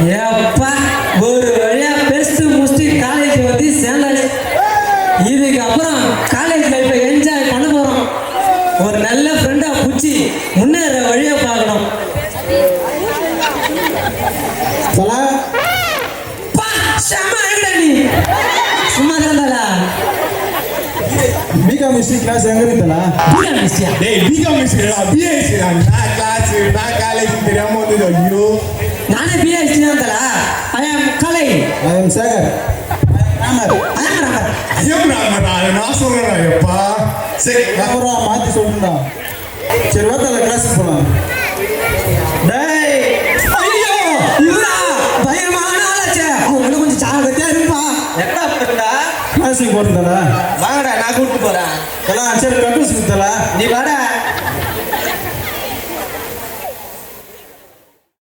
ஏப்பா ஒரு வழியா பெஸ்ட் முடிச்சுட்டு காலேஜ் வந்து சேர்ந்தாச்சு. இதுக்கப்புறம் காலேஜ் லைஃப்பை என்ஜாய் பண்ண போறோம். ஒரு நல்ல ஃப்ரெண்டா புடிச்சு முன்னேற வழியை பார்க்கணும். சும்மா இருந்தாளா பிகாம் ஹிஸ்டரி கிளாஸ் எங்க இருந்தாளா? பிகாம் ஹிஸ்டரியா? டேய் பிகாம் ஹிஸ்டரி பிஎஸ்சி நான் கிளாஸ் நான் காலேஜ் தெரியாம வந்து ஐயோ நானே பிஏ ஹிஸ்டரி தான் தலா. ஐ அம் கலை. ஐ அம் சேகர். நான் சொல்றேன் எப்பா சரி அப்புறம் மாத்தி சொல்லுடா. சரி வாத்தல கிளாஸ் போலாம். டேய் ஐயோ இவரா பயமான ஆளாச்சே. அவங்க கொஞ்சம் ஜாகிரதையா இருப்பா. எப்படா போறடா? கிளாஸுக்கு போறதா? வாங்கடா நான் கூட்டிட்டு போறேன். சரி கட்டூஸ் குத்தல. நீ வாடா.